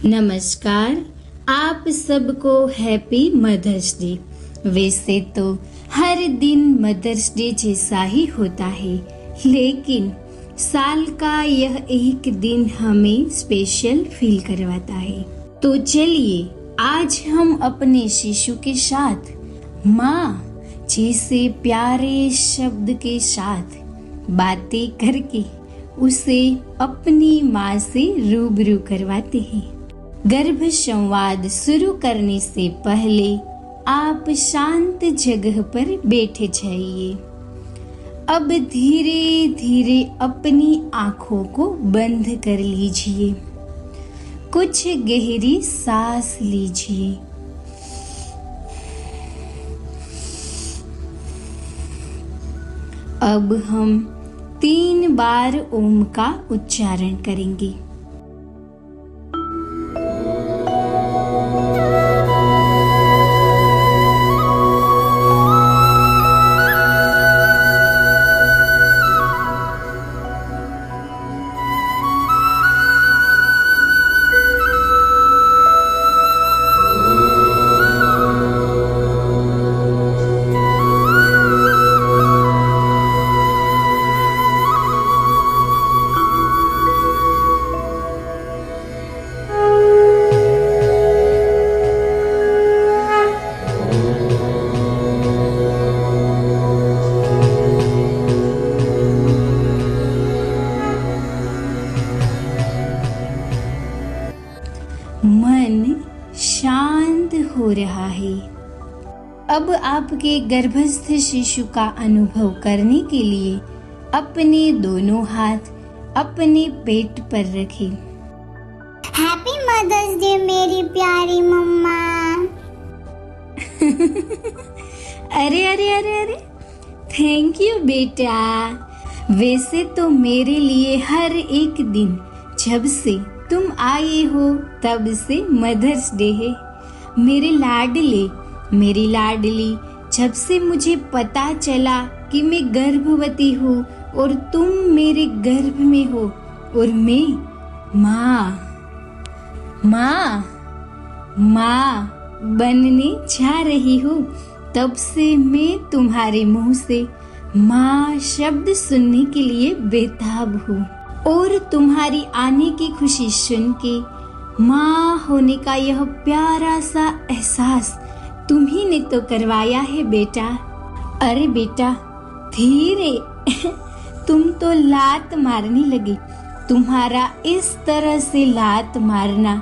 नमस्कार, आप सबको हैप्पी मदर्स डे। वैसे तो हर दिन मदर्स डे जैसा ही होता है, लेकिन साल का यह एक दिन हमें स्पेशल फील करवाता है। तो चलिए आज हम अपने शिशु के साथ माँ जैसे प्यारे शब्द के साथ बातें करके उसे अपनी माँ से रूबरू करवाते हैं। गर्भ संवाद शुरू करने से पहले आप शांत जगह पर बैठ जाइए। अब धीरे धीरे अपनी आंखों को बंद कर लीजिए। कुछ गहरी सांस लीजिए। अब हम 3 बार ओम का उच्चारण करेंगे। मन शांत हो रहा है। अब आपके गर्भस्थ शिशु का अनुभव करने के लिए अपने दोनों हाथ अपने पेट पर रखें। हैप्पी मदर्स डे मेरी प्यारी मम्मा। अरे अरे अरे अरे, थैंक यू बेटा। वैसे तो मेरे लिए हर एक दिन जब से तुम आए हो तब से मदर्स डे है। मेरे लाडली, जब से मुझे पता चला कि मैं गर्भवती हूँ और तुम मेरे गर्भ में हो और मैं माँ बनने जा रही हूँ, तब से मैं तुम्हारे मुंह से माँ शब्द सुनने के लिए बेताब हूँ। और तुम्हारी आने की खुशी सुन के माँ होने का यह प्यारा सा एहसास तुम्ही ने तो करवाया है बेटा। अरे बेटा धीरे तुम तो लात मारने लगे। तुम्हारा इस तरह से लात मारना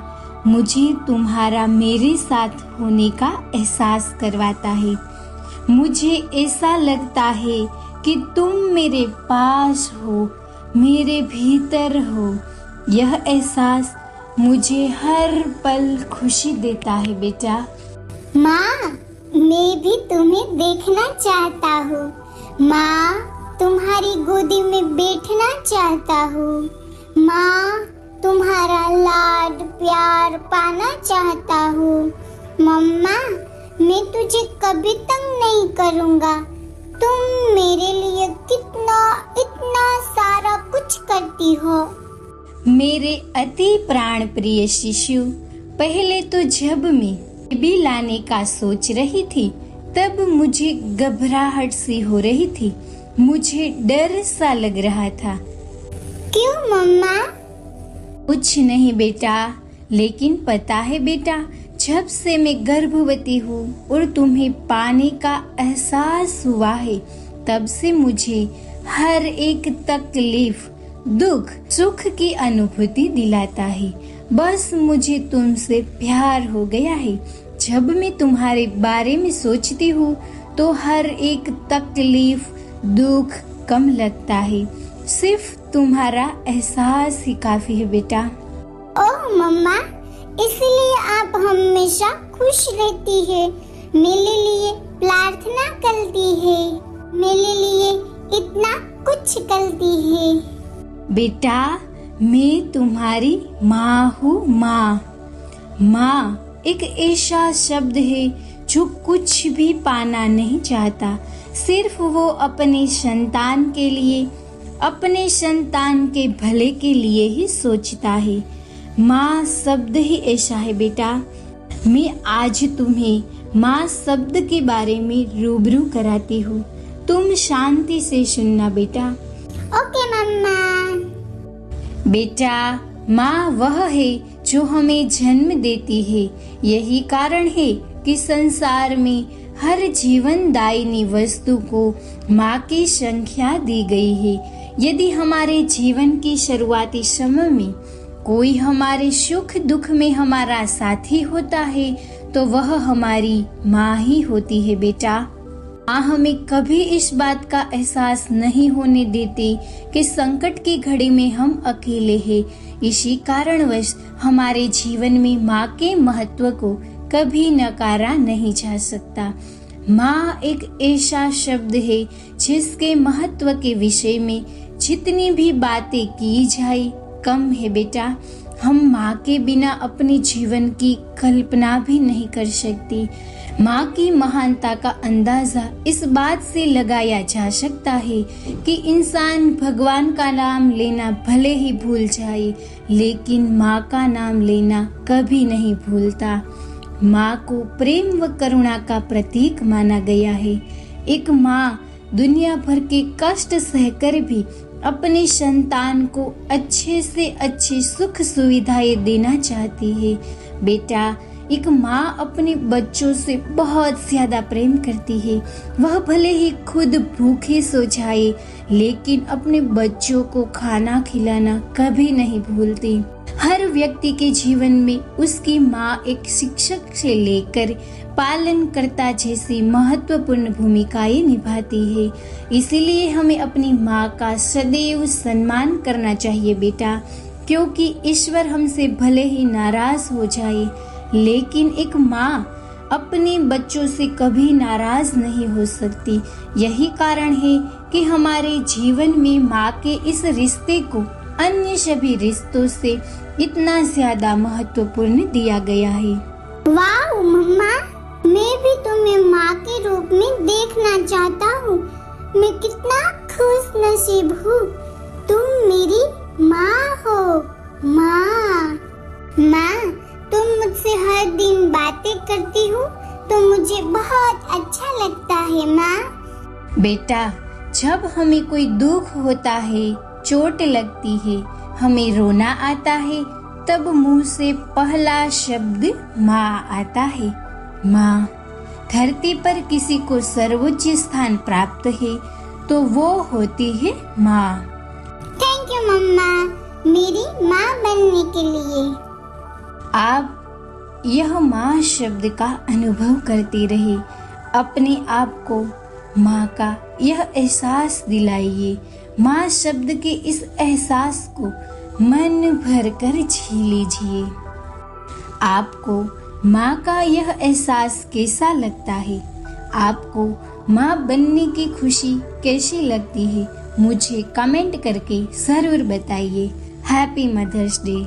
मुझे तुम्हारा मेरे साथ होने का एहसास करवाता है। मुझे ऐसा लगता है कि तुम मेरे पास हो, मेरे भीतर हो। यह एहसास मुझे हर पल खुशी देता है बेटा। माँ, मैं भी तुम्हें देखना चाहता हूँ। माँ, तुम्हारी गोदी में बैठना चाहता हूँ। माँ, तुम्हारा लाड प्यार पाना चाहता हूँ। मम्मा, मैं तुझे कभी तंग नहीं करूँगा। तुम मेरे लिए इतना सारा कुछ करती हो। मेरे अति प्राण प्रिय शिशु, पहले तो जब मैं बेबी लाने का सोच रही थी तब मुझे घबराहट सी हो रही थी। मुझे डर सा लग रहा था। क्यों मम्मा? कुछ नहीं बेटा, लेकिन पता है बेटा, जब से मैं गर्भवती हूँ और तुम्हें पाने का एहसास हुआ है तब से मुझे हर एक तकलीफ, दुख, सुख की अनुभूति दिलाता है। बस मुझे तुमसे प्यार हो गया है। जब मैं तुम्हारे बारे में सोचती हूँ तो हर एक तकलीफ, दुख कम लगता है। सिर्फ तुम्हारा एहसास ही काफी है बेटा। ओह मम्मा, इसलिए आप हमेशा खुश रहती है, मेरे लिए प्रार्थना करती है, मेरे लिए इतना कुछ करती है। बेटा, मैं तुम्हारी माँ हूँ। माँ एक ऐसा शब्द है जो कुछ भी पाना नहीं चाहता, सिर्फ वो अपने संतान के लिए, अपने संतान के भले के लिए ही सोचता है। माँ शब्द ही ऐसा है बेटा। मैं आज तुम्हें माँ शब्द के बारे में रूबरू कराती हूँ। तुम शांति से सुनना बेटा। ओके मम्मा। बेटा, माँ वह है जो हमें जन्म देती है। यही कारण है कि संसार में हर जीवनदायिनी वस्तु को माँ की संख्या दी गई है। यदि हमारे जीवन की शुरुआती समय में कोई हमारे सुख दुख में हमारा साथी होता है तो वह हमारी माँ ही होती है बेटा। माँ हमें कभी इस बात का एहसास नहीं होने देती कि संकट की घड़ी में हम अकेले हैं। इसी कारणवश हमारे जीवन में माँ के महत्व को कभी नकारा नहीं जा सकता। माँ एक ऐसा शब्द है जिसके महत्व के विषय में जितनी भी बातें की जाए कम है बेटा। हम माँ के बिना अपने जीवन की कल्पना भी नहीं कर सकती। माँ की महानता का अंदाजा इस बात से लगाया जा सकता है कि इंसान भगवान का नाम लेना भले ही भूल जाए, लेकिन माँ का नाम लेना कभी नहीं भूलता। माँ को प्रेम व करुणा का प्रतीक माना गया है। एक माँ दुनिया भर के कष्ट सहकर भी अपने संतान को अच्छे से अच्छी सुख सुविधाएं देना चाहती है। बेटा, एक माँ अपने बच्चों से बहुत ज्यादा प्रेम करती है। वह भले ही खुद भूखे सो जाए, लेकिन अपने बच्चों को खाना खिलाना कभी नहीं भूलती। हर व्यक्ति के जीवन में उसकी माँ एक शिक्षक से लेकर पालनकर्ता जैसी महत्वपूर्ण भूमिकाएं निभाती है। इसीलिए हमें अपनी माँ का सदैव सम्मान करना चाहिए बेटा, क्योंकि ईश्वर हमसे भले ही नाराज हो जाए, लेकिन एक माँ अपने बच्चों से कभी नाराज नहीं हो सकती। यही कारण है कि हमारे जीवन में माँ के इस रिश्ते को अन्य सभी रिश्तों से इतना ज्यादा महत्वपूर्ण दिया गया है। वाह मम्मा, मैं भी तुम्हें माँ के रूप में देखना चाहता हूँ। मैं कितना खुश नसीब हूँ, तुम मेरी माँ हो। माँ, तुम मुझसे हर दिन बातें करती हो तो मुझे बहुत अच्छा लगता है माँ। बेटा, जब हमें कोई दुख होता है, चोट लगती है, हमें रोना आता है, तब मुंह से पहला शब्द माँ आता है। माँ, धरती पर किसी को सर्वोच्च स्थान प्राप्त है तो वो होती है माँ। थैंक यू मम्मा, मेरी माँ बनने के लिए। आप यह माँ शब्द का अनुभव करते रहे। अपने आप को माँ का यह एहसास दिलाइए। माँ शब्द के इस एहसास को मन भर कर जी लीजिए। आपको माँ का यह एहसास कैसा लगता है? आपको माँ बनने की खुशी कैसी लगती है? मुझे कमेंट करके जरूर बताइए। Happy mother's day.